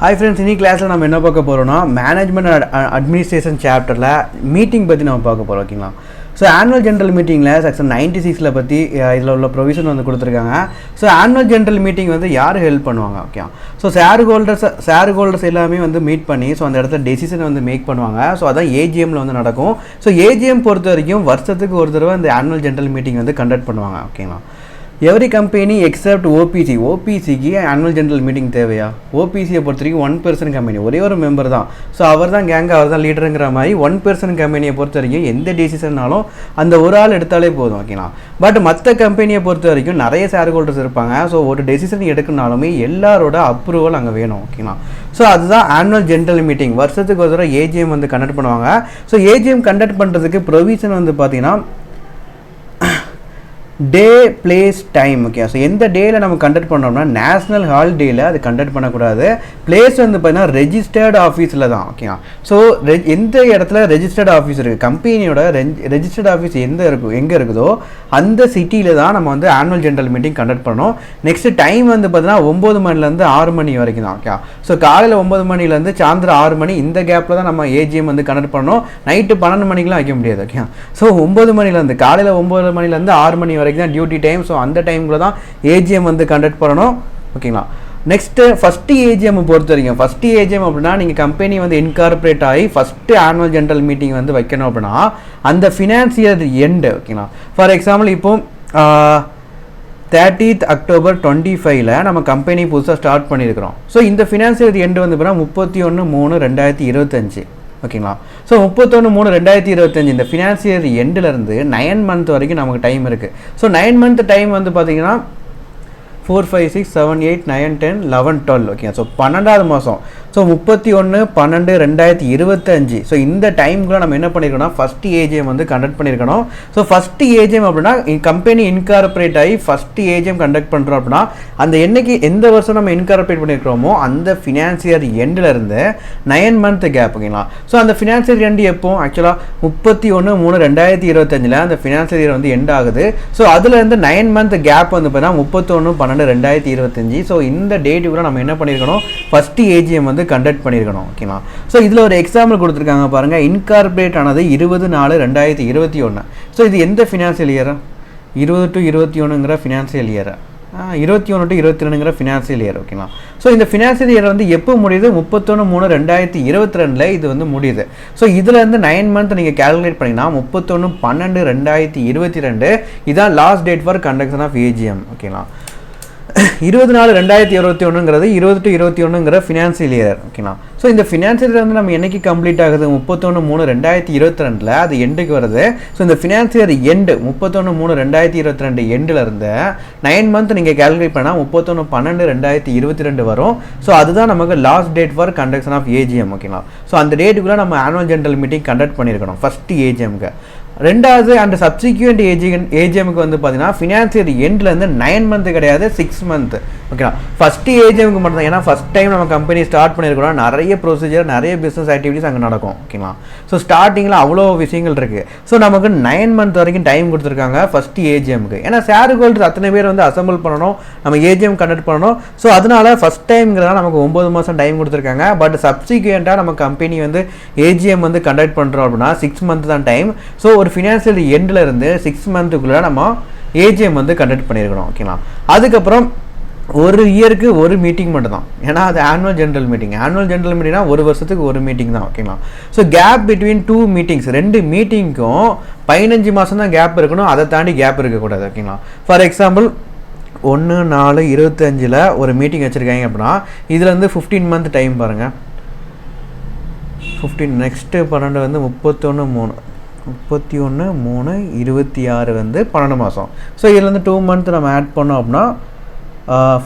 Hi friends, இன்னைக்கு கிளாஸில் நம்ம என்ன பார்க்க போகிறோம்னா மேனேஜ்மெண்ட் அட்மினிஸ்ட்ரேஷன் சாப்டரில் மீட்டிங் பற்றி நம்ம பார்க்க போகிறோம். ஓகேங்களா? ஸோ ஆனுவல் ஜென்ரல் மீட்டிங்கில் செக்ஷன் 96 பற்றி இதில் உள்ள ப்ரொவிஷன் வந்து கொடுத்துருக்காங்க. ஸோ ஆனுவல் ஜென்ரல் மீட்டிங் வந்து யார் ஹெல்ப் பண்ணுவாங்க? ஓகே, ஸோ ஷேர் ஹோல்டர்ஸ் எல்லாமே வந்து மீட் பண்ணி ஸோ அந்த இடத்துல டெசிஷன் வந்து மேக் பண்ணுவாங்க. ஸோ அதான் ஏஜிஎம்மில் வந்து நடக்கும். ஸோ ஏஜிஎம் பொறுத்த வரைக்கும் வருஷத்துக்கு ஒரு தடவை இந்த ஆனுவல் ஜென்ரல் மீட்டிங் வந்து கண்டக்ட் பண்ணுவாங்க. ஓகேங்களா? எவ்ரி கம்பெனி எக்ஸப்ட் ஓபிசிக்கு ஆனுவல் ஜென்ரல் மீட்டிங் தேவையா? ஓபிசியை பொறுத்த வரைக்கும் 1% கம்பெனி, ஒரே ஒரு மெம்பர் தான். ஸோ அவர் தான் கேங்க, அவர் தான் லீடருங்கிற மாதிரி 1% கம்பெனியை பொறுத்த வரைக்கும் எந்த டெசிஷன்னாலும் அந்த ஒரு ஆள் எடுத்தாலே போதும். ஓகேங்களா? பட் மற்ற கம்பெனியை பொறுத்த வரைக்கும் நிறைய ஷேர் ஹோல்டர்ஸ் இருப்பாங்க. ஸோ ஒரு டெசிஷன் எடுக்கணுனாலுமே எல்லாரோட அப்ரூவல் அங்கே வேணும். ஓகேங்களா? ஸோ அதுதான் ஆனுவல் ஜென்ரல் மீட்டிங். வருஷத்துக்கு ஒரு தடவை ஏஜிஎம் வந்து கண்டக்ட் பண்ணுவாங்க. ஸோ ஏஜிஎம் கண்டக்ட் பண்ணுறதுக்கு ப்ரொவிஷன் வந்து பார்த்தீங்கன்னா டே, பிளேஸ், டைம். ஓகே, ஸோ எந்த டேயில் நம்ம கண்டக்ட் பண்ணோம்னா நேஷ்னல் ஹாலிடேயில் அது கண்டக்ட் பண்ணக்கூடாது. பிளேஸ் வந்து பார்த்தீங்கன்னா ரெஜிஸ்டர்டு ஆஃபீஸில் தான். ஓகேங்களா? ஸோ எந்த இடத்துல ரெஜிஸ்டர்டு ஆஃபீஸ் இருக்குது, கம்பெனியோட ரெஜிஸ்டர்டு ஆஃபீஸ் எங்கே இருக்குதோ அந்த சிட்டியில் தான் நம்ம வந்து ஆனுவல் ஜென்ரல் மீட்டிங் கண்டக்ட் பண்ணணும். நெக்ஸ்ட் டைம் வந்து பார்த்தீங்கன்னா 9 மணிலேருந்து 6 மணி வரைக்கும் தான். ஓகே, ஸோ காலையில் 9 மணிலேருந்து சாயந்தரம் 6 மணி இந்த கேப்பில் தான் நம்ம ஏஜிஎம் வந்து கண்டக்ட் பண்ணணும். நைட்டு 12 மணிக்கெலாம் வைக்க முடியாது. ஓகே, ஸோ 9 மணிலேருந்து காலையில் 9 மணிலேருந்து 6 மணி வரைக்கும் தான் டியூட்டி டைம். ஸோ அந்த டைமில் தான் ஏஜிஎம் வந்து கண்டக்ட் பண்ணணும். ஓகேங்களா? நெக்ஸ்ட்டு ஃபஸ்ட்டு ஏஜிஎம் பொறுத்த வரைக்கும் ஃபஸ்ட்டு ஏஜிஎம் அப்படின்னா நீங்கள் கம்பெனி வந்து இன்கார்பரேட் ஆகி ஃபஸ்ட்டு ஆனுவல் ஜென்ரல் மீட்டிங் வந்து வைக்கணும் அப்படின்னா அந்த ஃபினான்சியர் எண்டு. ஓகேங்களா? ஃபார் எக்ஸாம்பிள் இப்போ 30th October 2025 நம்ம கம்பெனி புதுசாக ஸ்டார்ட் பண்ணியிருக்கிறோம். ஸோ இந்த ஃபினான்சியர் எண்டு வந்து பார்த்தீங்கன்னா 31/3/2025. ஓகேங்களா? ஸோ 31/3/2025 இந்த ஃபினான்சியர் எண்டிலேருந்து 9 மந்த் வரைக்கும் நமக்கு டைம் இருக்குது. ஸோ 9 மந்த் டைம் வந்து பார்த்தீங்கன்னா 4, 5, 6, 7, 8, 9, 10, 11, 12. ஓகே, ஸோ 12வது மாதம். ஸோ 31/12/2025. ஸோ இந்த டைமுக்குள்ள நம்ம என்ன பண்ணியிருக்கோம்னா ஃபஸ்ட்டு ஏஜிஎம் வந்து கண்டக்ட் பண்ணியிருக்கணும். ஸோ ஃபஸ்ட்டு ஏஜிஎம் அப்படின்னா கம்பெனி இன்கார்பரேட் ஆகி ஃபஸ்ட்டு ஏஜிஎம் கண்டக்ட் பண்ணுறோம் அப்படின்னா அந்த என்னைக்கு எந்த வருஷம் நம்ம இன்கார்பரேட் பண்ணியிருக்கிறோமோ அந்த ஃபினான்சியர் எண்டிலேருந்து 9 மந்த் கேப். ஓகேங்களா? ஸோ அந்த ஃபினான்சியர் எண்டு எப்போ ஆக்சுவலாக 31/3/2025 அந்த ஃபினான்சியர் இயர் வந்து எண்ட் ஆகுது. ஸோ அதுலேருந்து 9 மந்த் கேப் வந்து பார்த்தீங்கன்னா 31/12/2025. ஸோ இந்த டேட்டுக்குள்ள நம்ம என்ன பண்ணியிருக்கணும் ஃபஸ்ட்டு ஏஜிஎம் வந்து கண்டக்ட் பண்ணியிருக்கணும். ஓகேங்களா? ஸோ இதில் ஒரு எக்ஸாம்பிள் கொடுத்துருக்காங்க பாருங்கள். இன்கார்பரேட் ஆனது 20/4/2021. ஸோ இது எந்த ஃபினான்சியல் இயரா? 20 to 21ங்கிற ஃபினான்சியல் இயரா? 21 to 22ங்கிற ஃபினான்சியல் இயர். ஓகேங்களா? ஸோ இந்த ஃபினான்சியல் இயர் வந்து எப்போ முடியுது? 31/3/2022 இது வந்து முடியுது. ஸோ இதில் இருந்து 9 மந்த் நீங்கள் கேல்குலேட் பண்ணிங்கன்னா 31/12/2022 இதான் last date for conduction of AGM. ஓகேங்களா? 24/2021ங்கிறது 20 to 21ங்கிற ஃபினான்சியல் இயர். ஓகேங்களா? ஸோ இந்த ஃபினான்சியல் இயர் வந்து நம்ம என்னைக்கு கம்ப்ளீட் ஆகுது? 31/3/2022 அது எண்டுக்கு வருது. ஸோ இந்த ஃபினான்சியல் எண்டு 31/3/2022 எண்டிலிருந்து 9 மந்த் நீங்கள் கேல்குலேட் பண்ணால் 31/12/2022 வரும். ஸோ அதுதான் நமக்கு last date for conduction of AGM. ஓகேங்களா? ஸோ அந்த டேட்டுக்குள்ளே நம்ம ஆனுவல் ஜென்ரல் மீட்டிங் கண்டக்ட் பண்ணியிருக்கணும் ஃபஸ்ட்டு ஏஜிஎம்க்கு. ரெண்டாவது அண்ட் சப்சிக்வெண்ட் ஏஜிஎம்க்கு வந்து பார்த்தீங்கன்னா ஃபினான்சியர் எண்ட்லேருந்து 9 மந்த் கிடையாது, 6 மந்த். ஓகேங்களா? ஃபஸ்ட்டு ஏஜிஎம்க்கு மட்டும் தான். ஏன்னா ஃபஸ்ட் டைம் நம்ம கம்பெனி ஸ்டார்ட் பண்ணியிருக்கிறோம். நிறைய ப்ரொசீஜர், நிறைய பிஸ்னஸ் ஆக்டிவிட்டிஸ் அங்கே நடக்கும். ஓகேங்களா? ஸோ ஸ்டார்டிங்கில் அவ்வளோ விஷயங்கள் இருக்குது. ஸோ நமக்கு 9 மந்த் வரைக்கும் டைம் கொடுத்துருக்காங்க ஃபஸ்ட்டு ஏஜிஎம்க்கு. ஏன்னா ஷேர் ஹோல்டர்ஸ் அத்தனை பேர் வந்து அசம்பிள் பண்ணணும், நம்ம ஏஜிஎம் கண்டக்ட் பண்ணணும். ஸோ அதனால ஃபஸ்ட் டைம்ங்கிறதால நமக்கு 9 மாதம் டைம் கொடுத்துருக்காங்க. பட் சப்சிக்வெண்ட்டாக நம்ம கம்பெனி வந்து ஏஜிஎம் வந்து கண்டக்ட் பண்ணுறோம் அப்படின்னா 6 மந்த் தான் டைம். ஸோ ஒரு ஃபினான்சியல் எண்டில் இருந்து 6 மந்த்துக்குள்ளே நம்ம ஏஜிஎம் வந்து கண்டக்ட் பண்ணியிருக்கணும். ஓகேங்களா? அதுக்கப்புறம் ஒரு இயருக்கு ஒரு மீட்டிங் மட்டும் தான். ஏன்னா அது annual general meeting. Annual general மீட்டிங்னா ஒரு வருஷத்துக்கு ஒரு மீட்டிங் தான். ஓகேங்களா? ஸோ கேப் பிட்வீன் 2 மீட்டிங்ஸ், 2 மீட்டிங்க்கும் 15 மாதம் தான் கேப் இருக்கணும். அதை தாண்டி கேப் இருக்கக்கூடாது. ஓகேங்களா? ஃபார் எக்ஸாம்பிள் 1/4/25 ஒரு மீட்டிங் வச்சுருக்காங்க அப்படின்னா இதுலேருந்து 15 மந்த் டைம் பாருங்கள். 15 நெக்ஸ்ட்டு 12 வந்து 31/3/26 வந்து 12 மாதம். ஸோ இதுலேருந்து 2 மந்த் நம்ம ஆட் பண்ணோம் அப்படின்னா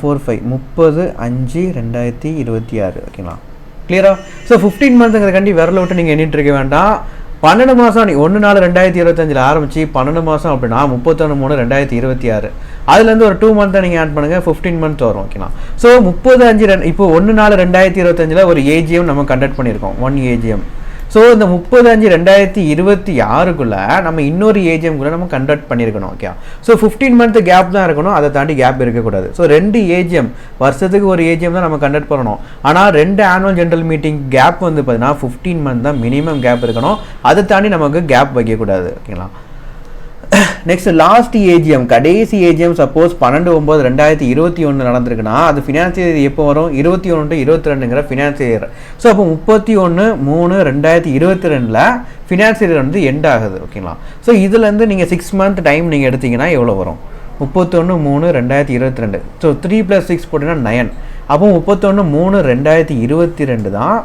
4, 5 30/5/2026. ஓகேங்களா? கிளியரா? ஸோ 15 மந்த்துங்கிறதுக்காண்டி விரல விட்டு நீங்கள் எண்ணிட்டு இருக்க வேண்டாம். 12 மாதம் 1/4/2025 ஆரம்பிச்சு 12 மாதம் அப்படின்னா 31/3/2026. அதுலேருந்து ஒரு 2 மந்த்தை நீங்கள் ஆட் பண்ணுங்கள், 15 மந்த் வரும். ஓகேங்களா? ஸோ 30/5 இப்போ 1/4/2025 ஒரு ஏஜிஎம் நம்ம கண்டக்ட் பண்ணியிருக்கோம், 1 ஏஜிஎம். ஸோ இந்த 30/5/2026 நம்ம இன்னொரு ஏஜிஎம் கூட நம்ம கண்டக்ட் பண்ணியிருக்கணும். ஓகே, ஸோ 15 மந்த் கேப் தான் இருக்கணும், அதை தாண்டி கேப் இருக்கக்கூடாது. ஸோ 2 ஏஜிஎம், வருஷத்துக்கு ஒரு ஏஜிஎம் தான் நம்ம கண்டக்ட் பண்ணணும். ஆனால் 2 ஆனுவல் ஜென்ரல் மீட்டிங் கேப் வந்து பார்த்தீங்கன்னா 15 மந்த் தான் மினிமம் கேப் இருக்கணும், அதை தாண்டி நமக்கு கேப் வைக்கக்கூடாது. ஓகேங்களா. நெக்ஸ்ட் லாஸ்ட் ஏஜிஎம், கடைசி ஏஜிஎம் சப்போஸ் 12/9/2021 நடந்திருக்குன்னா அது ஃபினான்சியல் இயர் எப்போ வரும்? 21 to 22ங்கிற ஃபினான்சியல் இயர். ஸோ அப்போ 31/3/2022 ஃபினான்சியல் இயர் வந்து எண்ட் ஆகுது. ஓகேங்களா. ஸோ இதுலேருந்து நீங்கள் 6 மந்த் டைம் நீங்கள் எடுத்தீங்கன்னா எவ்வளோ வரும்? 31/3/2022. ஸோ 3 + 6 போட்டிங்கன்னா 9. அப்போ 31/3/2022 தான்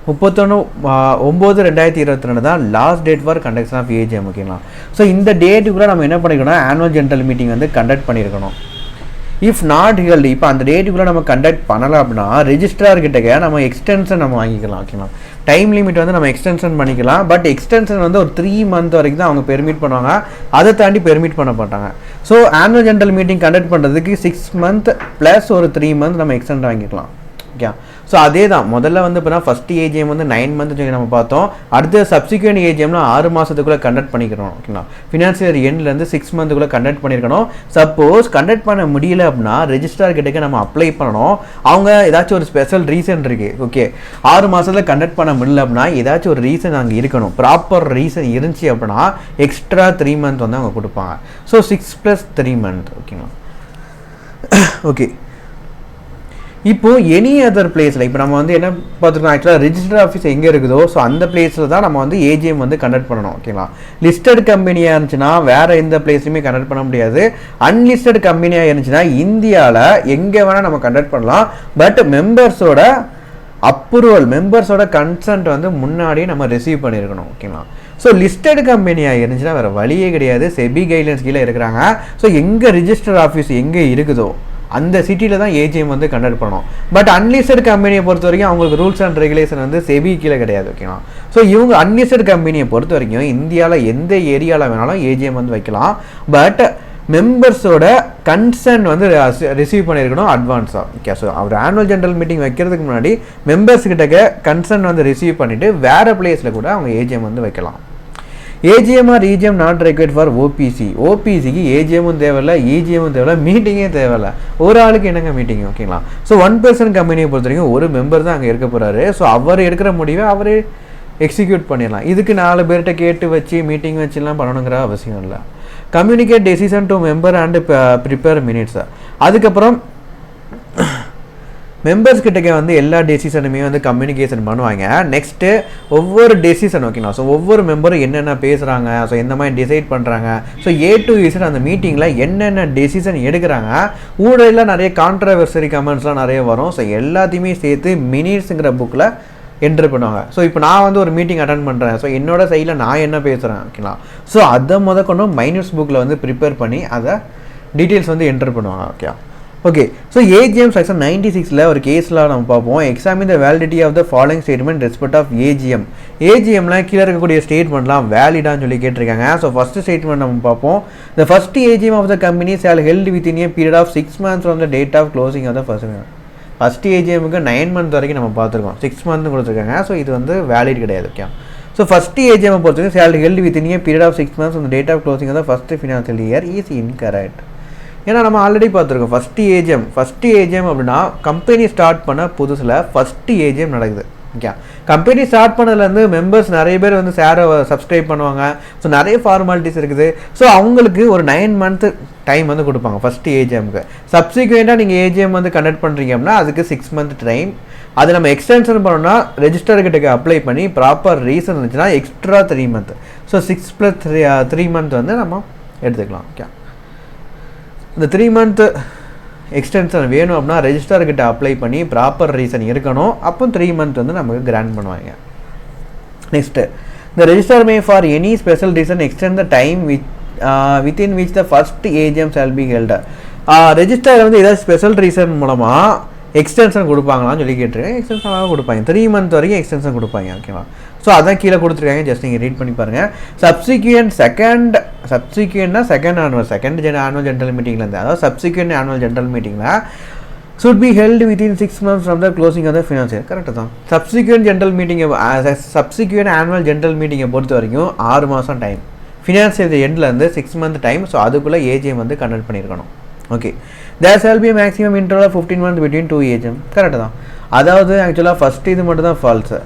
31/9/2022 தான் last date for conduction of AGM. ஓகேங்களா. ஸோ இந்த டேட்டுக்குள்ளே நம்ம என்ன பண்ணிக்கணும்? ஆனுவல் ஜென்ரல் மீட்டிங் வந்து கண்டக்ட் பண்ணியிருக்கணும். இஃப் நாட் ஹெல்டு, இப்போ அந்த டேட்டுக்குள்ளே நம்ம கண்டக்ட் பண்ணலாம் அப்படின்னா ரெஜிஸ்ட்ரார் கிட்டக்க நம்ம எக்ஸ்டென்ஷன் நம்ம வாங்கிக்கலாம். ஓகேங்களா. டைம் லிமிட் வந்து நம்ம எக்ஸ்டென்ஷன் பண்ணிக்கலாம். பட் எக்ஸ்டென்ஷன் வந்து ஒரு 3 மந்த் வரைக்கும் தான் அவங்க பெர்மிட் பண்ணுவாங்க, அதை தாண்டி பெர்மிட் பண்ண மாட்டாங்க. So annual general meeting conduct பண்ணுறதுக்கு 6 மந்த் ப்ளஸ் ஒரு 3 மந்த் நம்ம எக்ஸ்டெண்ட் வாங்கிக்கலாம். ஓகே, ஸோ அதே தான் முதல்ல வந்து இப்போ ஃபஸ்ட் ஏஜிஎம் வந்து 9 மந்த் நம்ம பார்த்தோம். அடுத்து சப்சிக்வெண்ட் ஏஜிஎம்னா 6 மாதத்துக்குள்ளே கண்டக்ட் பண்ணிக்கிறோம். ஓகேங்களா. ஃபினான்சியல் எண்ட்லேருந்து 6 மந்த்துக்குள்ளே கண்டக்ட் பண்ணியிருக்கணும். சப்போஸ் கண்டக்ட் பண்ண முடியல அப்படின்னா ரெஜிஸ்ட்ரார் கிட்டக்க நம்ம அப்ளை பண்ணணும். அவங்க ஏதாச்சும் ஒரு ஸ்பெஷல் ரீசன் இருக்குது. ஓகே, 6 மாதத்தில் கண்டக்ட் பண்ண முடியல அப்படின்னா ஏதாச்சும் ஒரு ரீசன் அங்கே இருக்கணும். ப்ராப்பர் ரீசன் இருந்துச்சு அப்படின்னா எக்ஸ்ட்ரா 3 மந்த் வந்து அவங்க கொடுப்பாங்க. So 6 + 3 month. ஓகேங்களா. ஓகே, இப்போ எனி அதர் பிளேஸில் இப்போ நம்ம வந்து என்ன பார்த்துருக்கோம்? ஆக்சுவலாக ரெஜிஸ்டர் ஆஃபீஸ் எங்கே இருக்குதோ ஸோ அந்த பிளேஸில் தான் நம்ம வந்து ஏஜிஎம் வந்து கண்டக்ட் பண்ணணும். ஓகேங்களா. லிஸ்டட் கம்பெனியாக இருந்துச்சுன்னா வேறு எந்த பிளேஸ்லையுமே கண்டக்ட் பண்ண முடியாது. அன்லிஸ்டட் கம்பெனியாக இருந்துச்சுன்னா இந்தியாவில் எங்கே வேணால் நம்ம கண்டக்ட் பண்ணலாம். பட் மெம்பர்ஸோட அப்ரூவல், மெம்பர்ஸோட கன்சென்ட் வந்து முன்னாடியே நம்ம ரிசீவ் பண்ணியிருக்கணும். ஓகேங்களா. ஸோ லிஸ்டட் கம்பெனியாக இருந்துச்சுன்னா வேறு வழியே கிடையாது, செபி கைட்லைன்ஸ் கீழே இருக்கிறாங்க. ஸோ எங்கே ரிஜிஸ்டர் ஆஃபீஸ் எங்கே இருக்குதோ அந்த சிட்டியில் தான் ஏஜிஎம் வந்து கண்டக்ட் பண்ணணும். பட் அன்லிஸ்டட் கம்பெனியை பொறுத்த வரைக்கும் அவங்களுக்கு ரூல்ஸ் அண்ட் ரெகுலேஷன் வந்து செபி கீழே கிடையாது. ஓகேவா. ஸோ இவங்க அன்லிஸ்டட் கம்பெனியை பொறுத்த வரைக்கும் இந்தியாவில் எந்த ஏரியாவில் வேணாலும் ஏஜிஎம் வந்து வைக்கலாம். பட் மெம்பர்ஸோட கன்சர்ன் வந்து ரிசீவ் பண்ணியிருக்கணும் அட்வான்ஸாக. ஓகே, ஸோ அவர் ஆனுவல் ஜென்ரல் மீட்டிங் வைக்கிறதுக்கு முன்னாடி மெம்பர்ஸ் கிட்டக்க கன்சர்ன் வந்து ரிசீவ் பண்ணிவிட்டு வேறு பிளேஸில் கூட அவங்க ஏஜிஎம் வந்து வைக்கலாம். AGM or EGM not required for OPC. ஓபிசிக்கு ஏஜிஎம்மும் தேவையில்லை, இஜிஎம்மும் தேவையில்லை, மீட்டிங்கே தேவையில்லை. ஒரு ஆளுக்கு என்னங்க மீட்டிங்? ஓகேங்களா. ஸோ 1 person கம்பெனியை பொறுத்த வரைக்கும் ஒரு மெம்பர் தான் அங்கே இருக்க போகிறாரு. ஸோ அவர் எடுக்கிற முடிவை அவரே எக்ஸிக்யூட் பண்ணிடலாம். இதுக்கு 4 பேர்கிட்ட கேட்டு வச்சு மீட்டிங் வச்சுலாம் பண்ணணுங்கிற அவசியம் இல்லை. Communicate decision to member and prepare minutes. அதுக்கப்புறம் மெம்பர்ஸ் கிட்டக்க வந்து எல்லா டெசிஷனுமே வந்து கம்யூனிகேஷன் பண்ணுவாங்க. நெக்ஸ்ட்டு ஒவ்வொரு டெசிஷன். ஓகேங்களா. ஸோ ஒவ்வொரு மெம்பரும் என்னென்ன பேசுகிறாங்க, ஸோ எந்த மாதிரி டிசைட் பண்ணுறாங்க, ஸோ A to Z அந்த மீட்டிங்கில் என்னென்ன டெசிஷன் எடுக்கிறாங்க, ஊழலில் நிறைய கான்ட்ரவர்சரி கமெண்ட்ஸ்லாம் நிறைய வரும். ஸோ எல்லாத்தையுமே சேர்த்து மினிட்ஸுங்கிற புக்கில் என்ட்ரு பண்ணுவாங்க. ஸோ இப்போ நான் வந்து ஒரு மீட்டிங் அட்டன் பண்ணுறேன், ஸோ என்னோட சைடில் நான் என்ன பேசுகிறேன். ஓகேங்களா. ஸோ அதை கொண்டு மைனஸ் புக்கில் வந்து ப்ரிப்பேர் பண்ணி அதை டீட்டெயில்ஸ் வந்து என்ட்ரு பண்ணுவாங்க. Okay okay. So AGM section 96 ஒரு கேஸில் நம்ம பார்ப்போம். Examine the validity of the following statement respect of AGM. ஏஜிஎம்ல கீழே இருக்கக்கூடிய ஸ்டேட்மெண்ட்லாம் வேலிடான்னு சொல்லி கேட்டிருக்காங்க. ஸோ ஃபஸ்ட்டு ஸ்டேட்மெண்ட் நம்ம பார்ப்போம். The first AGM of the company shall held with in a period of 6 months from the date of closing of the first ஏஜிஎம்முக்கு 9 months வரைக்கும் நம்ம பார்த்துருக்கோம். 6 months கொடுத்துருக்காங்க. ஸோ இது வந்து வேலிட் கிடையாது. ஓகே. ஸோ ஃபஸ்ட் ஏஜிஎம் பொறுத்தவரைக்கும் shall held with in a period of 6 months from the date of closing of the first financial year is incorrect. ஏன்னா நம்ம ஆல்ரெடி பார்த்துருக்கோம் ஃபஸ்ட்டு ஏஜிஎம் அப்படின்னா கம்பெனி ஸ்டார்ட் பண்ண புதுசில் ஃபஸ்ட்டு ஏஜிஎம் நடக்குது. Okay. Company start பண்ணதுலேருந்து members நிறைய பேர் வந்து ஷேரை சப்ஸ்கிரைப் பண்ணுவாங்க. ஸோ நிறைய ஃபார்மாலிட்டிஸ் இருக்குது. ஸோ அவங்களுக்கு ஒரு 9 month டைம் வந்து கொடுப்பாங்க ஃபஸ்ட்டு ஏஜிஎம்க்கு. சப்சிக்வெண்ட்டாக நீங்கள் ஏஜிஎம் வந்து கண்டக்ட் பண்ணுறீங்க அப்படின்னா அதுக்கு 6 month டைம். அது நம்ம எக்ஸ்டென்ஷன் பண்ணோம்னா ரெஜிஸ்டர்கிட்ட அப்ளை பண்ணி ப்ராப்பர் ரீசன் இருந்துச்சுன்னா எக்ஸ்ட்ரா 3 month. ஸோ 6 + 3 month வந்து நம்ம எடுத்துக்கலாம். ஓகே. இந்த 3 month எக்ஸ்டென்ஷன் வேணும் அப்படின்னா ரெஜிஸ்டர்கிட்ட அப்ளை பண்ணி ப்ராப்பர் ரீசன் இருக்கணும். அப்போ 3 month வந்து நமக்கு கிராண்ட் பண்ணுவாங்க. நெக்ஸ்ட்டு இந்த register May for any special reason extend the time within which the first AGM shawl be held. Register வந்து ஏதாவது ஸ்பெஷல் ரீசன் மூலமாக எக்ஸ்டென்ஷன் கொடுப்பாங்களான்னு சொல்லி கேட்டிருக்கேன். எக்ஸ்டென்ஷனாக கொடுப்பாங்க. 3 month வரைக்கும் எக்ஸ்டென்ஷன் கொடுப்பாங்க. ஓகேவா. ஸோ அதான் கீழே கொடுத்துருக்காங்க. ஜஸ்ட் நீங்கள் ரீட் பண்ணி பாருங்கள். சப்சிக்வெண்ட்னா செகண்ட் ஆனுவல் ஜென்ரல் மீட்டிங்லேருந்து, அதாவது சப்சிக்வெண்ட் ஆனுவல் ஜென்ரல் மீட்டிங்கில் should be held within 6 months from the closing of the financial year. Correct தான். சப்சிக்வெண்ட் ஜென்ரல் மீட்டிங்கை சப்சிக்வெண்ட் ஆனுவல் ஜென்ரல் மீட்டிங்கை பொறுத்த வரைக்கும் 6 மாதம் டைம், ஃபினான்ஷியல் எண்ட்லேருந்து 6 month டைம். ஸோ அதுக்குள்ளே ஏஜிஎம் வந்து கண்டக்ட் பண்ணியிருக்கணும். Okay, there shall be maximum interval of 15 months between 2 AGM. Correct தான். அதாவது ஆக்சுவலாக ஃபஸ்ட்டு இது மட்டும் தான் ஃபால்ஸு.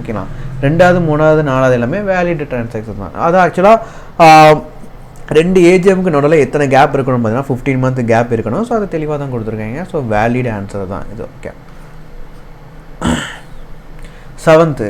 ஓகேண்ணா, 2வது 3வது 4வது எல்லாமே வேலிட் டிரான்சாக்ஷன் தான். அது ஆக்சுவலாக 2 ஏஜிஎம்க்கு நடுவில் எத்தனை கேப் இருக்கணும் பார்த்தீங்கன்னா 15 month கேப் இருக்கணும். ஸோ அது தெளிவாக தான் கொடுத்துருக்காங்க. ஸோ வேலிட் ஆன்சர் தான் இது. Okay, 7th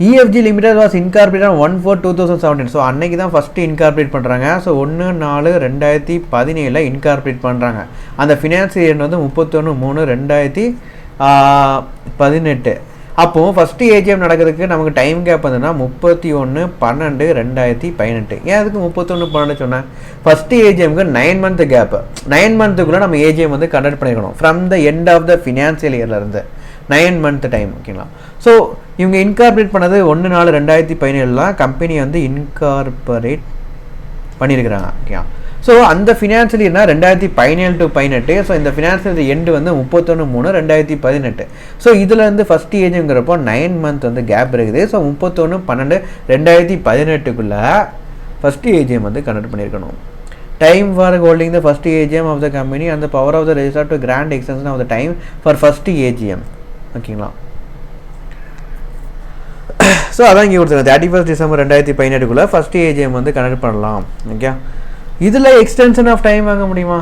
EFG Limited was incorporated on 1/4/2017. So அன்னைக்கு தான் ஃபஸ்ட்டு இன்கார்பரேட் பண்ணுறாங்க. ஸோ 1/4/2017 இன்கார்பரேட் பண்ணுறாங்க. அந்த ஃபினான்ஷியல் இயர் வந்து 31/3/2018. அப்போது ஃபஸ்ட்டு ஏஜிஎம் நடக்கிறதுக்கு நமக்கு டைம் கேப் வந்துன்னா 31/12/2018. ஏன் அதுக்கு 31/12 சொன்னேன்? ஃபஸ்ட்டு ஏஜிஎம்க்கு 9 month கேப்பு. 9 monthக்குள்ளே நம்ம ஏஜிஎம் வந்து கண்டக்ட் பண்ணிக்கணும் from the end of the financial இயர்லேருந்து 9 month டைம். ஓகேங்களா? ஸோ இவங்க இன்கார்பரேட் பண்ணது 1/4/2017 கம்பெனி வந்து இன்கார்பரேட் பண்ணியிருக்கிறாங்க. ஓகே, ஸோ அந்த ஃபினான்ஷியல் இயர்னா 2017 to 18. ஸோ இந்த ஃபினான்ஷியல் எண்டு வந்து 31/3/2018. ஸோ இதில் வந்து ஃபஸ்ட்டு ஏஜுங்கிறப்போ 9 month வந்து கேப் இருக்குது. ஸோ 31/12/2018 ஃபஸ்ட்டு ஏஜிஎம் வந்து கண்டக்ட் பண்ணியிருக்கணும். Time for holding the first AGM of the company and the power of the register to grant extension of the time for first AGM. ஓகேங்களா? So அதான் இங்கே கொடுத்துருங்க 31 December 2018 first AGM வந்து conduct பண்ணலாம். Okay, இதில் extension of time வாங்க முடியுமா?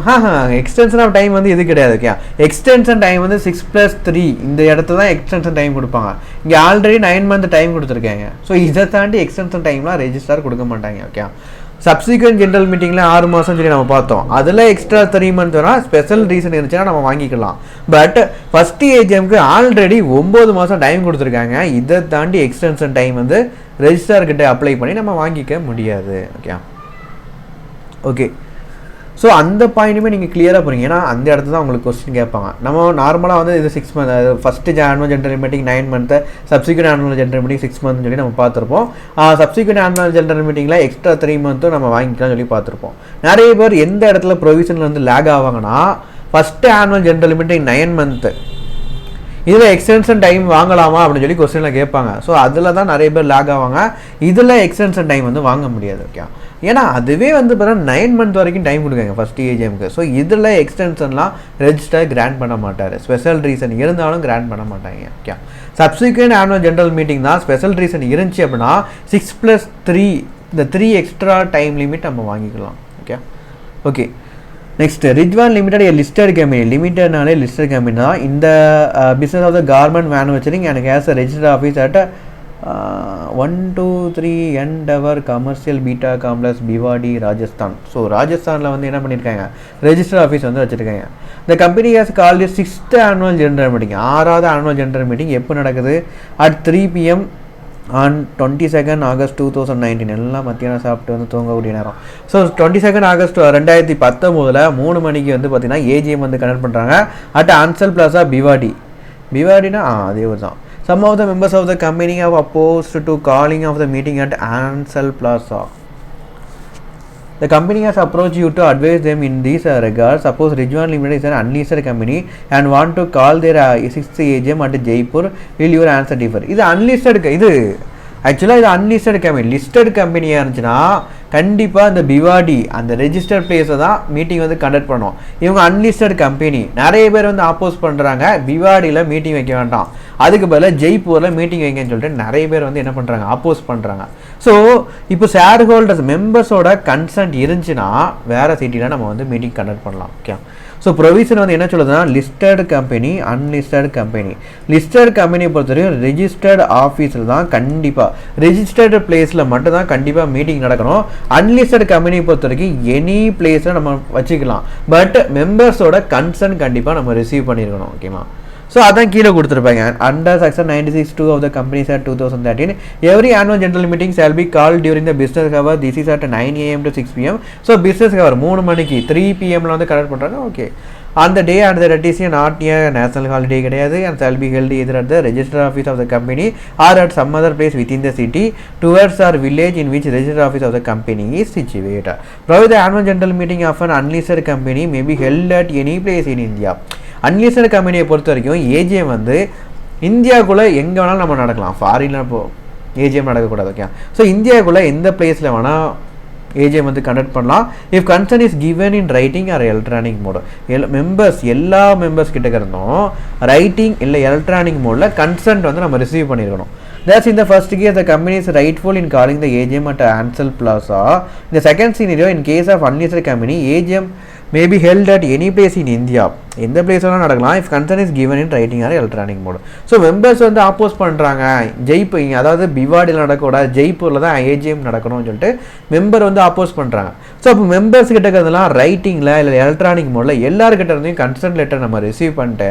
Extension of time வந்து இது கிடையாது. ஓகே, எக்ஸ்டென்ஷன் டைம் வந்து 6+3 இந்த இடத்துல தான் எக்ஸ்டென்ஷன் டைம் கொடுப்பாங்க. இங்கே ஆல்ரெடி 9 month டைம் கொடுத்துருக்காங்க. ஸோ இதை தாண்டி எக்ஸ்டென்ஷன் டைம்லாம் ரெஜிஸ்டர் கொடுக்க மாட்டாங்க. ஓகே, சப்சிக்வெண்ட் ஜென்ரல் மீட்டிங்கில் 6 மாதம் சொல்லி நம்ம பார்த்தோம். அதில் எக்ஸ்ட்ரா 3 month வரும். ஸ்பெஷல் ரீசன் இருந்துச்சுன்னா நம்ம வாங்கிக்கலாம். பட் ஃபஸ்ட்டு ஏஜிஎம்க்கு ஆல்ரெடி 9 மாதம் டைம் கொடுத்துருக்காங்க. இதை தாண்டி எக்ஸ்டென்ஷன் டைம் வந்து ரெஜிஸ்டர்கிட்ட அப்ளை பண்ணி நம்ம வாங்கிக்க முடியாது. ஓகே, ஸோ அந்த பாயிண்ட்டுமே நீங்கள் கிளியராக போகிறீங்க. ஏன்னா அந்த இடத்துல தான் உங்களுக்கு கொஸ்டின் கேட்பாங்க. நம்ம நார்மலாக வந்து இது 6 month, first annual general meeting 9 month, subsequent annual general meeting 6 month சொல்லி நம்ம பார்த்துருப்போம். சப்சிக்வெண்ட் ஆனுவல் ஜென்ரல் மீட்டிங்கில் எக்ஸ்ட்ரா 3 month நம்ம வாங்கிக்கலாம் சொல்லி பார்த்துருப்போம். நிறைய பேர் எந்த இடத்துல ப்ரொவிஷனில் வந்து லேக் ஆவாங்கன்னா first annual general meeting 9 month இதில் எக்ஸ்டென்ஷன் டைம் வாங்கலாமா அப்படின்னு சொல்லி கொஸ்டினில் கேட்பாங்க. ஸோ அதில் தான் நிறைய பேர் லேக் ஆவாங்க. இதில் எக்ஸ்டென்ஷன் டைம் வந்து வாங்க முடியாது. ஓகே, ஏன்னா அதுவே வந்து பார்த்தீங்கன்னா 9 month வரைக்கும் டைம் கொடுக்காங்க ஃபஸ்ட் ஏஜிஎம்க்கு. ஸோ இதில் எக்ஸ்டென்ஷன்லாம் ரெஜிஸ்டர் கிராண்ட் பண்ண மாட்டார். ஸ்பெஷல் ரீசன் இருந்தாலும் கிராண்ட் பண்ண மாட்டாங்க. Okay, subsequent annual general meeting தான் ஸ்பெஷல் ரீசன் இருந்துச்சு அப்படின்னா 6+3 இந்த 3 எக்ஸ்ட்ரா டைம் லிமிட் நம்ம வாங்கிக்கலாம். Okay, okay, next Rizwan limited a listed company. லிமிட்டட்னாலே லிஸ்டட் கம்பெனி தான். இந்த business of the garment manufacturing and has a registered office at 123 Endeavour commercial beta complex Bhiwadi Rajasthan. So ராஜஸ்தானில் வந்து என்ன பண்ணியிருக்காங்க, ரெஜிஸ்டர் ஆஃபீஸ் வந்து வச்சுருக்காங்க. இந்த company has called 6th annual general meeting. 6வது ஆனுவல் ஜெனரல் மீட்டிங் எப்போ நடக்குது? At 3 PM on 22nd August 2019. எல்லாம் மத்தியானம் சாப்பிட்டு வந்து தூங்கக்கூடிய நேரம். ஸோ 22nd August 2019 3 மணிக்கு வந்து பார்த்தீங்கன்னா ஏஜிஎம் வந்து கனெக்ட் பண்ணுறாங்க அட் ஆன்சல் பிளாசா பிவாடி. பிவாடினா அதே ஒரு தான். Some of the members of the company have opposed to calling of the meeting at Ansel Plaza. The company has approached you to advise them in this regard. Suppose Rijwan Limited is an unlisted company and want to call their 6th AGM at Jaipur. Will your answer differ? இது unlisted இது ஆக்சுவலாக இது unlisted company. Listed கம்பெனியாக இருந்துச்சுன்னா கண்டிப்பாக இந்த பிவாடி அந்த registered பிளேஸை தான் மீட்டிங் வந்து கண்டக்ட் பண்ணோம். இவங்க அன்லிஸ்டட் கம்பெனி. நிறைய பேர் வந்து ஆப்போஸ் பண்ணுறாங்க, பிவாடியில் மீட்டிங் வைக்க வேண்டாம், அதுக்கு பதிலாக ஜெய்ப்பூரில் மீட்டிங் வைங்கன்னு சொல்லிட்டு நிறைய பேர் வந்து என்ன பண்ணுறாங்க, ஆப்போஸ் பண்ணுறாங்க. ஸோ இப்போ ஷேர் ஹோல்டர்ஸ் மெம்பர்ஸோட கன்சென்ட் இருந்துச்சுன்னா வேறு சிட்டியில் நம்ம வந்து மீட்டிங் கண்டக்ட் பண்ணலாம். ஓகே, ஸோ ப்ரொவிஷன் வந்து என்ன சொல்லுதுன்னா listed company, unlisted company. Listed கம்பெனியை பொறுத்தவரைக்கும் ரெஜிஸ்டர்ட் ஆஃபீஸில் தான் கண்டிப்பாக ரெஜிஸ்டர்டு பிளேஸில் மட்டும்தான் கண்டிப்பாக மீட்டிங் நடக்கணும். அன்லிஸ்டட் கம்பெனியை பொறுத்த வரைக்கும் எனி பிளேஸில் நம்ம வச்சுக்கலாம், பட் மெம்பர்ஸோட கன்சர்ன் கண்டிப்பாக நம்ம ரிசீவ் பண்ணியிருக்கணும். ஓகேமா, ஸோ அதான் கீழே கொடுத்துருப்பாங்க. Under section 96(2) of the Companies Act 2013, every annual general meeting shall be called during the business hour. This is at 9 AM to 6 PM. So business hour 3 மணிக்கு 3 PM வந்து connect பண்ணுறாங்க. ஓகே, அந்த day and the red is not a national holiday கிடையாது. And shall be held either at the registered office of the company or at some other place within the city towards or village in which registered office of the company is situated. Provide the annual general meeting of an unlisted company may be held at any place in India. Unlisted கம்பெனியை பொறுத்த வரைக்கும் AGM வந்து இந்தியாவுக்குள்ளே எங்கே வேணாலும் நம்ம நடக்கலாம், ஃபாரின்ல ஏஜிஎம் நடக்கக்கூடாது. ஓகே, ஸோ இந்தியாவுக்குள்ளே எந்த பிளேஸில் வேணால் ஏஜிஎம் வந்து கண்டக்ட் பண்ணலாம். If concern is given in writing R electronic mode. Members எல்லா மெம்பர்ஸ் கிட்ட இருந்தோம் ரைட்டிங் இல்லை எலக்ட்ரானிக் மோடில் கன்சென்ட் வந்து நம்ம ரிசீவ் பண்ணியிருக்கணும். Thus, in the first case, the company is rightful in calling the AGM at Ansel Plaza. In the second scenario, in case of unlisted company, AGM may be held at any place in India. எந்த பிளேஸ்லாம் நடக்கலாம் if consent is given in writing or electronic mode. So members வந்து ஆப்போஸ் பண்ணுறாங்க, ஜெய்ப்பூர் அதாவது பிவாடியில் நடக்கக்கூடாது, ஜெய்ப்பூரில் தான் AGM நடக்கணும்னு சொல்லிட்டு மெம்பர் வந்து ஆப்போஸ் பண்ணுறாங்க. ஸோ அப்போ மெம்பர்ஸ் கிட்ட இருக்கிறதுலாம் ரைட்டிங்கில் இல்லை எலக்ட்ரானிக் மோடில் எல்லாருக்கிட்ட இருந்தையும் கன்சென்ட் லெட்டர் நம்ம ரிசீவ் பண்ணிட்டு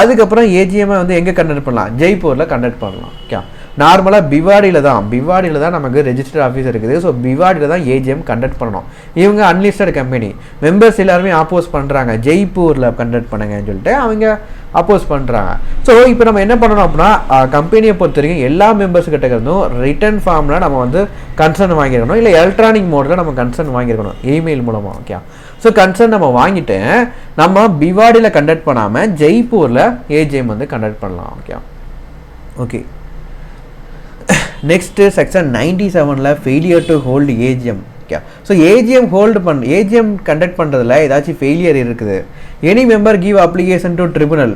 அதுக்கப்புறம் ஏஜிஎம்மை வந்து எங்கே கண்டக்ட் பண்ணலாம், ஜெய்ப்பூரில் கண்டக்ட் பண்ணலாம். ஓகே, நார்மலாக பிவாடியில் தான் நமக்கு ரெஜிஸ்டர் ஆஃபீஸ் இருக்குது. ஸோ பிவாடியில் தான் ஏஜிஎம் கண்டக்ட் பண்ணணும். இவங்க அன்லிஸ்டட் கம்பெனி மெம்பர்ஸ் எல்லாருமே ஆப்போஸ் பண்ணுறாங்க, ஜெய்ப்பூரில் கண்டக்ட் பண்ணுங்கன்னு சொல்லிட்டு அவங்க அப்போஸ் பண்ணுறாங்க. ஸோ இப்போ நம்ம என்ன பண்ணணும் அப்படின்னா கம்பெனியை பொறுத்த வரைக்கும் எல்லா மெம்பர்ஸ் கிட்ட இருந்தும் ரிட்டன் ஃபார்மில் நம்ம வந்து கன்சர்ன் வாங்கியிருக்கணும், இல்லை எலக்ட்ரானிக் மோடில் நம்ம கன்சர்ன் வாங்கியிருக்கணும் இமெயில் மூலமாக. ஓகே, ஸோ கன்சர்ன் நம்ம வாங்கிட்டு நம்ம பிவாடியில் கண்டக்ட் பண்ணாமல் ஜெய்ப்பூரில் ஏஜிஎம் வந்து கண்டக்ட் பண்ணலாம். ஓகே, நெக்ஸ்ட்டு செக்ஷன் 97ல் failure to hold AGM. Okay, so AGM conduct பண்ணுறதுல ஏதாச்சும் ஃபெயிலியர் இருக்குது. Any member give application to tribunal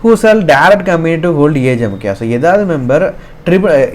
who shall direct company to hold AGM. Okay, so ஏதாவது member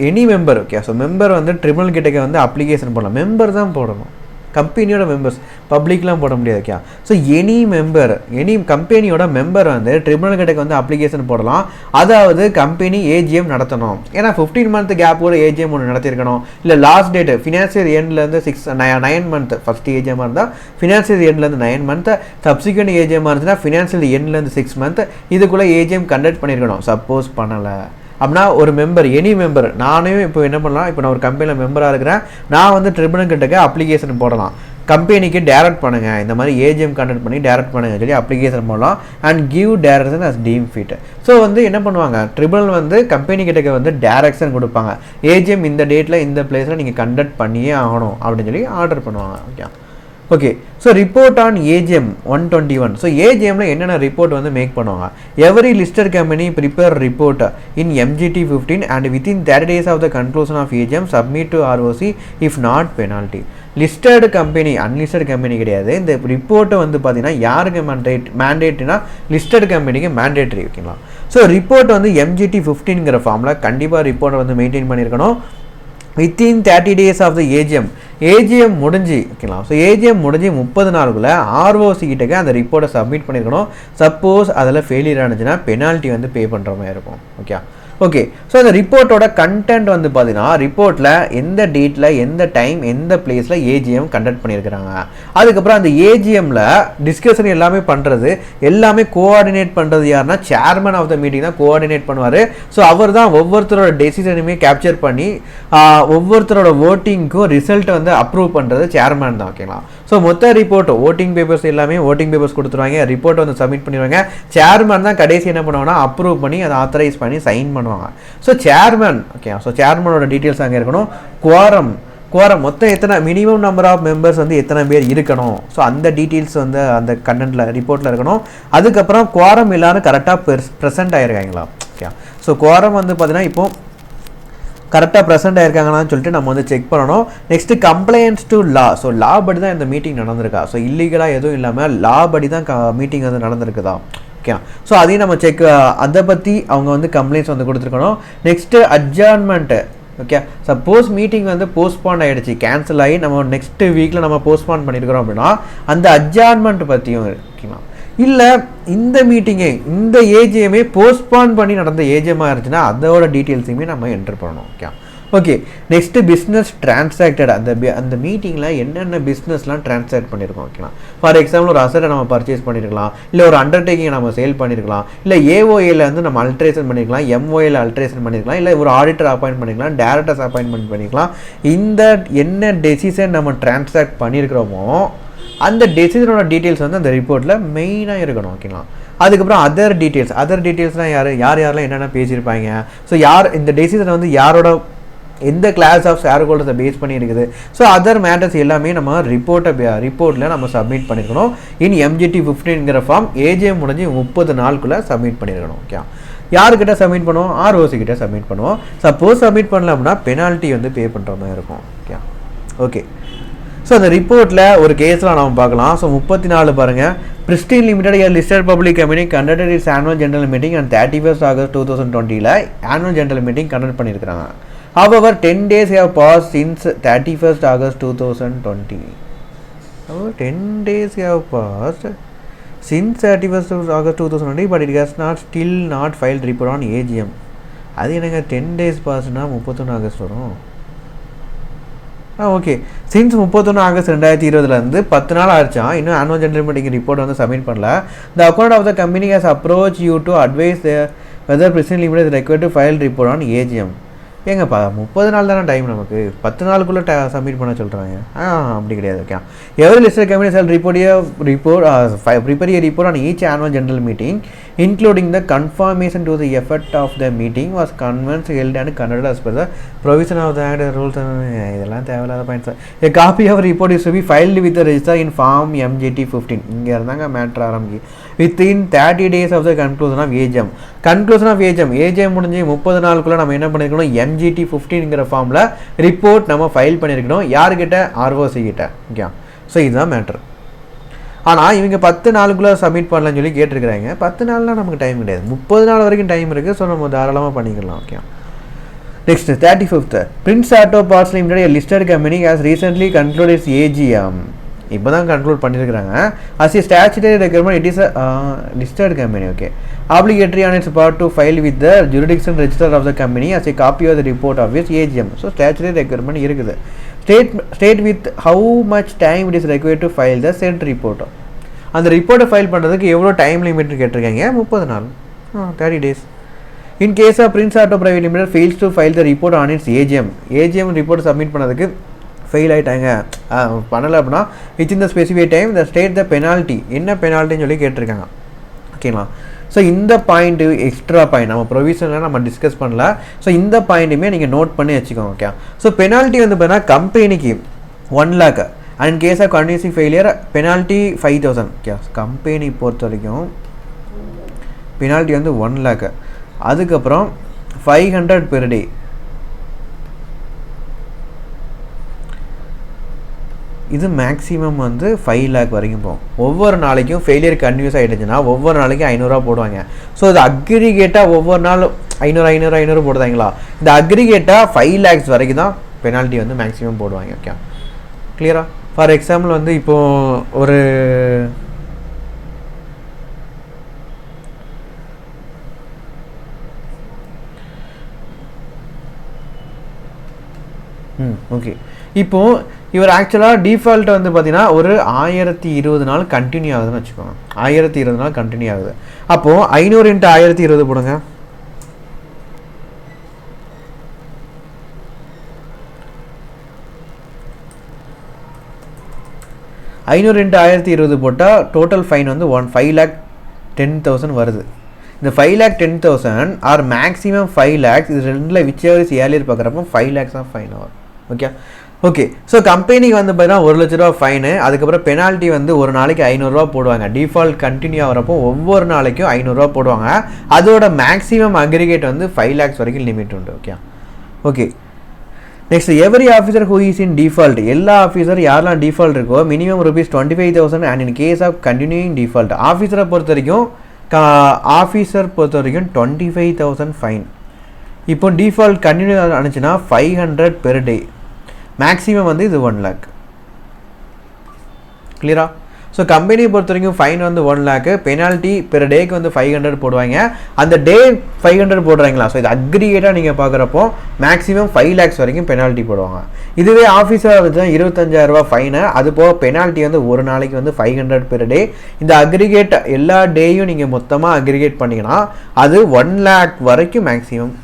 any member. Okay, so member வந்து tribunal கிட்டக்க வந்து application போடலாம், member தான் போடணும், கம்பெனியோட மெம்பர்ஸ் பப்ளிக்லாம் போட முடியாது. ஓகே, ஸோ எனி கம்பெனியோட மெம்பர் வந்து ட்ரிபுனல் கிட்டக்கு வந்து அப்ளிகேஷன் போடலாம். அதாவது கம்பெனி ஏஜிஎம் நடத்தணும், ஏன்னா 15 month கேப் ஒரு ஏஜிஎம் ஒன்று நடத்திருக்கணும், இல்லை லாஸ்ட் டேட் ஃபினான்சியல் எண்ட்லேருந்து 9 month ஃபஸ்ட் ஏஜிஎம்மாக இருந்தால் ஃபினான்சியல் எண்ட்லேருந்து 9 month, சப்சிக்வெண்ட் ஏஜிஎம்மாக இருந்துச்சுன்னா ஃபினான்சியல் எண்ட்லேருந்து 6 month இதுக்குள்ளே ஏஜிஎம் கண்டக்ட் பண்ணியிருக்கணும். சப்போஸ் பண்ணலை அப்படின்னா ஒரு மெம்பர் எனி மெம்பர், நானே இப்போ என்ன பண்ணலாம், இப்போ நான் ஒரு கம்பெனியில் மெம்பராக இருக்கிறேன், நான் வந்து ட்ரிபுனல் கிட்டக்க அப்ளிகேஷன் போடலாம், கம்பெனிக்கு டேரக்ட் பண்ணுங்கள், இந்த மாதிரி ஏஜிஎம் கண்டக்ட் பண்ணி டேரக்ட் பண்ணுங்க சொல்லி அப்ளிகேஷன் போடலாம் and give direction as deem fit. So வந்து என்ன பண்ணுவாங்க, ட்ரிபுனல் வந்து கம்பெனி கிட்டக்க வந்து டேரக்ஷன் கொடுப்பாங்க, ஏஜிஎம் இந்த டேட்டில் இந்த பிளேஸில் நீங்கள் கண்டக்ட் பண்ணியே ஆகணும் அப்படின்னு சொல்லி ஆர்டர் பண்ணுவாங்க. Okay, so report on AGM 121. So ஏஜிஎம்மில் என்னென்ன ரிப்போர்ட் வந்து மேக் பண்ணுவாங்க, every listed company prepare report in MGT 15 and within 30 days of the conclusion of AGM submit to ROC if not penalty. Listed company unlisted company கிடையாது. இந்த ரிப்போர்ட்டை வந்து பார்த்தீங்கன்னா யாருக்கு மேண்டேட்னா லிஸ்டட் கம்பெனிக்கு மேண்டேட்ரி. ஓகேங்களா, ஸோ ரிப்போர்ட் வந்து MGT 15ங்கிற ஃபார்மில் கண்டிப்பாக ரிப்போர்ட்டை வந்து மெயின்டைன் பண்ணியிருக்கணும் within 30 days of the AGM முடிஞ்சு. ஓகேங்களா, ஸோ ஏஜிஎம் முடிஞ்சு 30 நாளுக்குள்ளே ROC கிட்டக்க அந்த ரிப்போர்ட்டை சப்மிட் பண்ணியிருக்கணும். சப்போஸ் அதில் ஃபெயிலியர் ஆனிச்சுன்னா பெனால்ட்டி வந்து பே பண்ணுற மாதிரி இருக்கும். ஓகே, ஸோ அந்த ரிப்போர்ட்டோட கண்டென்ட் வந்து பார்த்தீங்கன்னா ரிப்போர்ட்டில் எந்த டேட்டில் எந்த டைம் எந்த பிளேஸில் ஏஜிஎம் கண்டக்ட் பண்ணியிருக்கிறாங்க, அதுக்கப்புறம் அந்த ஏஜிஎம்மில் டிஸ்கஷன் எல்லாமே பண்ணுறது எல்லாமே கோஆர்டினேட் பண்ணுறது யாருன்னா சேர்மன் ஆஃப் த மீட்டிங் தான் கோஆர்டினேட் பண்ணுவார். ஸோ அவர் தான் ஒவ்வொருத்தரோட டெசிஷனுமே கேப்சர் பண்ணி ஒவ்வொருத்தரோட ஓட்டிங்க்கும் ரிசல்ட்டை வந்து அப்ரூவ் பண்ணுறது சேர்மன் தான். ஓகேங்களா, ஸோ மொத்த ரிப்போர்ட் ஓட்டிங் பேப்பர்ஸ் எல்லாமே ஓட்டிங் பேப்பர்ஸ் கொடுத்துருவாங்க, ரிப்போர்ட்டை வந்து சப்மிட் பண்ணிடுவாங்க. சேர்மன் தான் கடைசி என்ன பண்ணுவாங்கன்னா அப்ரூவ் பண்ணி அதை ஆத்தரைஸ் பண்ணி சைன் பண்ணுவாங்க. So chairman. ஓகே, ஸோ சேர்மனோட டீட்டெயில்ஸ் அங்கே இருக்கணும். குவாரம் மொத்தம் எத்தனை மினிமம் நம்பர் ஆஃப் மெம்பர்ஸ் வந்து எத்தனை பேர் இருக்கணும், ஸோ அந்த டீட்டெயில்ஸ் வந்து அந்த கண்டென்ட்டில் ரிப்போர்ட்டில் இருக்கணும். அதுக்கப்புறம் குவாரம் எல்லாரும் கரெக்டாக ப்ரெசென்ட் ஆகிருக்காங்களா. ஓகே, ஸோ குவாரம் வந்து பார்த்தீங்கன்னா இப்போ கரெக்டாக ப்ரெசென்ட் ஆயிருக்காங்களான்னு சொல்லிட்டு நம்ம வந்து செக் பண்ணணும். Next complaints to law. So law படி தான் இந்த மீட்டிங் நடந்திருக்கா, ஸோ இல்லீகலாக எதுவும் இல்லாமல் லா படி தான் மீட்டிங் வந்து நடந்திருக்குதா. ஓகே, ஸோ அதையும் நம்ம செக் அதை பற்றி அவங்க வந்து கம்ப்ளைண்ட்ஸ் வந்து கொடுத்துருக்கணும். நெக்ஸ்ட்டு அட்ஜார்ன்மெண்ட்டு. ஓகே, சப்போஸ் மீட்டிங் வந்து போஸ்ட்பான் ஆகிடுச்சு, கேன்சல் ஆகி நம்ம நெக்ஸ்ட் வீக்கில் நம்ம போஸ்ட்பான் பண்ணியிருக்கிறோம் அப்படின்னா அந்த அட்ஜார்ன்மெண்ட் பற்றியும் ஓகேங்களா. இல்லை இந்த மீட்டிங்கே இந்த ஏஜிஎம்மே போஸ்ட்பான் பண்ணி நடந்த ஏஜிஎம்மாக இருந்துச்சுன்னா அதோட டீட்டெயில்ஸையுமே நம்ம என்டர் பண்ணணும். Okay, next business transacted. அந்த மீட்டிங்கில் என்னென்ன பிஸ்னஸ்லாம் டிரான்சாக்ட் பண்ணியிருக்கோம். ஓகேங்களா, ஃபார் எக்ஸாம்பிள் ஒரு அசட்டை நம்ம பர்ச்சேஸ் பண்ணியிருக்கலாம், இல்லை ஒரு அண்டர்டேக்கிங் நம்ம சேல் பண்ணியிருக்கலாம், இல்லை ஏஓஏல வந்து நம்ம அல்ட்ரேஷன் பண்ணியிருக்கலாம், எம்ஓஏல அல்ட்ரேஷன் பண்ணியிருக்கலாம், இல்லை ஒரு ஆடிட்டர் அப்பாயின்ட் பண்ணிக்கலாம், டேரக்டர்ஸ் அப்பாயின்மெண்ட் பண்ணிக்கலாம். இந்த என்ன டெசிஷன் நம்ம டிரான்சாக்ட் பண்ணியிருக்கிறோமோ அந்த டெசிஷனோட டீட்டெயில்ஸ் வந்து அந்த ரிப்போர்ட்டில் மெயினாக இருக்கணும். ஓகேங்களா, அதுக்கப்புறம் அதர் டீட்டெயில்ஸ்லாம் யாரெல்லாம் என்னென்ன பேசியிருப்பாங்க, ஸோ யார் இந்த டெசிஷனை வந்து யாரோட எந்த கிளாஸ் ஆஃப் ஷேர் ஹோல்டர்ஸை பேஸ் பண்ணி இருக்குது. ஸோ அதர் மேட்டர்ஸ் எல்லாமே நம்ம ரிப்போர்ட்டில் நம்ம சப்மிட் பண்ணியிருக்கணும். இன் MGT 15ங்கிற ஃபார்ம் ஏஜிஎம் முடிஞ்சு 30 நாளுக்குள்ளே சப்மிட் பண்ணியிருக்கணும். ஓகே, யாருக்கிட்ட சப்மிட் பண்ணுவோம்? ROC கிட்ட சப்மிட் பண்ணுவோம். சப்போஸ் சப்மிட் பண்ணல அப்படின்னா பெனால்ட்டி வந்து பே பண்ணுற மாதிரி இருக்கும். ஓகே ஓகே ஸோ அந்த ரிப்போர்ட்டில் ஒரு கேஸ்லாம் நம்ம பார்க்கலாம். ஸோ 34 பாருங்கள். Pristyn limited a listed public company conducted its annual general meeting on 31st August 2020ல annual general meeting conduct பண்ணியிருக்கிறாங்க. However, 10 days have passed since 31st August 2020. Oh, 10 days have passed since 31st August 2020, but it has still not filed report on AGM. அது என்னங்க 10 days passனா 31 August வரும். Okay, since 31 August 2020லேருந்து 10 நாள் ஆயிடுச்சா, இன்னும் annual general meeting report வந்து submit பண்ணல. The account of the company has approach you to advise whether president limited is required to file report on AGM. ஏங்கப்பா 30 நாள் தானே டைம், நமக்கு 10 நாளுக்குள்ளே சப்மிட் பண்ண சொல்கிறாங்க. அப்படி கிடையாது. Okay, every listed company shall prepare a report on each annual general meeting including the confirmation to the effect of the meeting was conversed held and conducted as per the provision of the act rules. இதெல்லாம் தேவையில்லாத points. A copy of report is to be filed with the register in form MGT 15. இங்கே இருந்தாங்க matter ஆரம்பிக்கு. within 30 days of the conclusion of AGM. conclusion of AGM முடிஞ்சு 30 நாளுக்குள்ளே நம்ம என்ன பண்ணியிருக்கணும்? MGT 15ங்கிற ஃபார்மில் ரிப்போர்ட் நம்ம ஃபைல் பண்ணியிருக்கணும். யார்கிட்ட? ROC கிட்ட. ஓகே, ஸோ இதுதான் மேட்ரு. ஆனால் இவங்க 10 நாளுக்குள்ளே சப்மிட் பண்ணலான்னு சொல்லி கேட்டிருக்கிறாங்க. 10 நாள்லாம் நமக்கு டைம் கிடையாது, 30 நாள் வரைக்கும் டைம் இருக்குது. ஸோ நம்ம தாராளமாக பண்ணிக்கலாம். Okay, next 35th. Prince Auto Parts Limited, a listed company, has recently concluded its AGM. இப்போ தான் கன்க்ளூட் பண்ணியிருக்கிறாங்க. as a statutory requirement it is a listed company. Okay, obligatory on its part to file with the jurisdiction register of the company as a copy of the report of its AGM. So statutory requirement இருக்குது. state with how much time it is required to file the said report. அந்த ரிப்போர்ட்டை file பண்ணுறதுக்கு எவ்வளோ time limit கேட்டிருக்காங்க? 30 நாள், 30 days. In case of Prince Auto Private Limited fails to file the report on its AGM report submit பண்ணதுக்கு fail ஆகிட்டாங்க, பண்ணலை அப்படின்னா within the specified time the state the penalty. என்ன பெனால்ட்டின்னு சொல்லி கேட்டிருக்காங்க. ஓகேங்களா? ஸோ இந்த பாயிண்ட்டு எக்ஸ்ட்ரா பாயிண்ட் நம்ம ப்ரொவிஷனில் நம்ம டிஸ்கஸ் பண்ணல. ஸோ இந்த பாயிண்ட்டுமே நீங்கள் நோட் பண்ணி வச்சுக்கோங்க. ஓகே, ஸோ பெனால்ட்டி வந்து பார்த்தீங்கன்னா கம்பெனிக்கு 1 lakh and case of continuous failure penalty 5,000. Okay, company பொறுத்த வரைக்கும் பெனால்ட்டி வந்து 1 lakh, அதுக்கப்புறம் 500 பெர் டே. இது மேக்ஸிமம் வந்து 5 lakh வரைக்கும் போகும். ஒவ்வொரு நாளைக்கும் ஃபெயிலியர் கன்டினியூஸ் ஆகிடுச்சுன்னா ஒவ்வொரு நாளைக்கும் 500 போடுவாங்க. ஸோ இது அக்ரிகேட்டாக ஒவ்வொரு நாள் 500 போடுவாங்களா, இந்த அக்ரிகேட்டாக 5 lakhs வரைக்கும் தான் பெனால்ட்டி வந்து மேக்ஸிமம் போடுவாங்க. ஓகே, கிளியரா? ஃபார் எக்ஸாம்பிள் வந்து இப்போது ஒரு ஓகே, இப்போது இவர் ஆக்சுவலாக டிஃபால்ட் வந்து பார்த்தீங்கன்னா ஒரு 1020 நாள் கண்டினியூ ஆகுதுன்னு வச்சுக்கோங்க. 1020 நாள் கண்டினியூ ஆகுது. அப்போது 500 × 1020 போடுங்க. 500 × 1020 போட்டால் டோட்டல் ஃபைன் வந்து 5,10,000 வருது. இந்த 5,10,000 ஆர் மேக்ஸிமம் 5 lakhs, இது ரெண்டில் விச் எவர் இஸ் ஏர்லியர் பார்க்குறப்போ 5 lakhs ஆஃப் ஃபைன் வரும். ஓகே, ஸோ கம்பெனிக்கு வந்து பார்த்தீங்கன்னா 1 லட்ச ரூபா ஃபைனு, அதுக்கப்புறம் பெனால்ட்டி வந்து ஒரு நாளைக்கு 500 போடுவாங்க. டிஃபால்ட் கண்டினியூ ஆகிறப்போ ஒவ்வொரு நாளைக்கும் 500 போடுவாங்க. அதோட மேக்ஸிமம் அக்ரிகேட் வந்து 5 lakhs வரைக்கும் லிமிட் உண்டு. Okay, next every officer who is in default. எல்லா ஆஃபீஸர் யாரெல்லாம் டிஃபால்ட் இருக்கோ minimum ₹25,000 and in case of continuing default. ஆஃபீஸரை பொறுத்த வரைக்கும் 25,000 ஃபைன். இப்போ டிஃபால்ட் கண்டினியூ ஆனிச்சுன்னா 500 பெர் டே, மேக்ஸிமம் வந்து இது 1 lakh. கிளியரா? ஸோ கம்பெனியை பொறுத்த வரைக்கும் ஃபைன் வந்து 1 lakh, பெனால்ட்டி பெர் டேக்கு வந்து 500 போடுவாங்க. அந்த டே 500 போடுறாங்களா, ஸோ இது அக்ரிகேட்டாக நீங்கள் பார்க்குறப்போ மேக்ஸிமம் 5 lakhs வரைக்கும் பெனால்ட்டி போடுவாங்க. இதுவே ஆஃபீஸாக வந்து 25,000 ஃபைனு, அது போக பெனால்ட்டி வந்து ஒரு நாளைக்கு வந்து 500 பெர் டே. இந்த அக்ரிகேட் எல்லா டேயும் நீங்கள் மொத்தமாக அக்ரிகேட் பண்ணிங்கன்னா அது 1 lakh வரைக்கும் மேக்ஸிமம்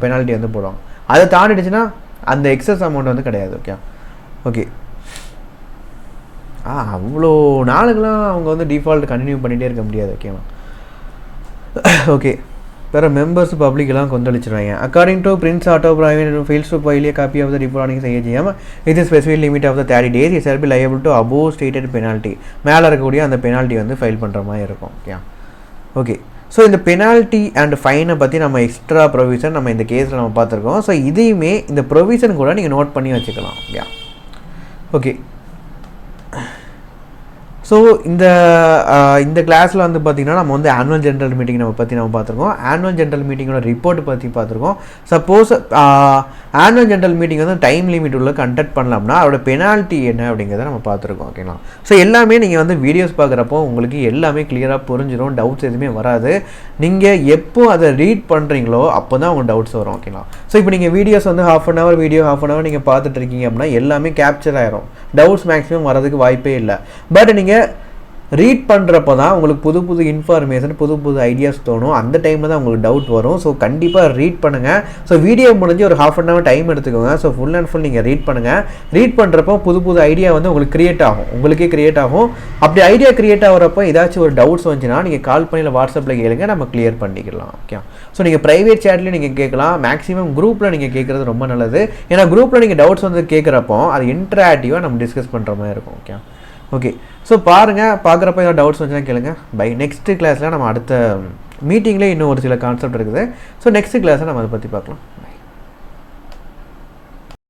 பெனால்ட்டி வந்து போடுவாங்க. அதை தாண்டிடுச்சுன்னா அந்த எக்ஸஸ் அமௌண்ட் வந்து கிடையாது. ஓகே, அவ்வளோ நாளுக்கெலாம் அவங்க வந்து டிஃபால்ட் கண்டினியூ பண்ணிகிட்டே இருக்க முடியாது. ஓகேவா? ஓகே, வேறு மெம்பர்ஸ் பப்ளிக்கெலாம் கொந்தளிச்சிருவாங்க. According to prince auto private feels to file a copy of the report AGM இது specific limit of the 30 days is be liable to above stated penalty. மேலே இருக்கக்கூடிய அந்த பெனால்ட்டி வந்து ஃபைல் பண்ணுற மாதிரி இருக்கும். ஓகே. ஸோ இந்த பெனால்ட்டி அண்ட் ஃபைனை பற்றி நம்ம எக்ஸ்ட்ரா ப்ரொவிஷன் நம்ம இந்த கேஸில் நம்ம பார்த்துருக்கோம். ஸோ இதையுமே இந்த ப்ரொவிஷன் கூட நீங்கள் நோட் பண்ணி வச்சுக்கலாம். ஓகே. ஸோ இந்த கிளாஸில் வந்து பார்த்திங்கன்னா நம்ம வந்து ஆனுவல் ஜென்ரல் மீட்டிங் நம்ம பார்த்துருக்கோம். ஆனுவல் ஜென்ரல் மீட்டிங்கோட ரிப்போர்ட் பற்றி பார்த்துருக்கோம். சப்போஸ் ஆனுவல் ஜென்ரல் மீட்டிங் வந்து டைம் லிமிட் உள்ள கண்டக்ட் பண்ணலாம்னா அதோட பெனால்ட்டி என்ன அப்படிங்கிறத நம்ம பார்த்துருக்கோம். ஓகேங்களா. ஸோ எல்லாமே நீங்கள் வந்து வீடியோஸ் பார்க்குறப்போ உங்களுக்கு எல்லாமே கிளியராக புரிஞ்சிடும், டவுட்ஸ் எதுவுமே வராது. நீங்கள் எப்போ அதை ரீட் பண்ணுறீங்களோ அப்போ தான் உங்களுக்கு டவுட்ஸ் வரும். ஓகேங்களா. ஸோ இப்போ நீங்கள் வீடியோஸ் வந்து half an hour நீங்கள் பார்த்துட்டு இருக்கீங்க அப்படின்னா எல்லாமே கேப்சர் ஆயிரும், டவுட்ஸ் மேக்ஸிமம் வரதுக்கு வாய்ப்பே இல்லை. பட் நீங்கள் ரீட் பண்ணுறப்போ தான் உங்களுக்கு புது புது இன்ஃபர்மேஷன் புது புது ஐடியாஸ் தோணும். அந்த டைமில் தான் உங்களுக்கு டவுட் வரும். ஸோ கண்டிப்பாக ரீட் பண்ணுங்கள். ஸோ வீடியோ முடிஞ்சு ஒரு half an hour டைம் எடுத்துக்கோங்க. ஸோ ஃபுல் அண்ட் ஃபுல் நீங்கள் ரீட் பண்ணுங்கள். ரீட் பண்ணுறப்போ புது புது ஐடியா வந்து உங்களுக்கு க்ரியேட் ஆகும், உங்களுக்கே க்ரியேட் ஆகும். அப்படி ஐடியா க்ரியேட் ஆகிறப்போ ஏதாச்சும் ஒரு டவுட்ஸ் வந்துச்சுன்னா நீங்கள் கால் பண்ணி வாட்ஸ்அப்பில் கேளுங்க, நம்ம கிளியர் பண்ணிக்கலாம். ஓகே. ஸோ நீங்கள் ப்ரைவேட் சேட்லேயும் நீங்கள் கேட்கலாம், மேக்ஸிமம் குரூப்பில் நீங்கள் கேட்குறது ரொம்ப நல்லது. ஏன்னா குரூப்பில் நீங்கள் டவுட்ஸ் வந்து கேட்குறப்போ அது இன்ட்ராக்டிவாக நம்ம டிஸ்கஸ் பண்ணுற மாதிரி இருக்கும். ஓகே. ஸோ பார்க்குறப்ப ஏதாவது டவுட்ஸ் வந்துச்சுன்னா கேளுங்க. பை நெக்ஸ்ட் கிளாஸில் நம்ம அடுத்த மீட்டிங்லேயே இன்னும் ஒரு சில கான்செப்ட் இருக்குது. ஸோ நெக்ஸ்ட் கிளாஸில் நம்ம அதை பற்றி பார்க்கலாம்.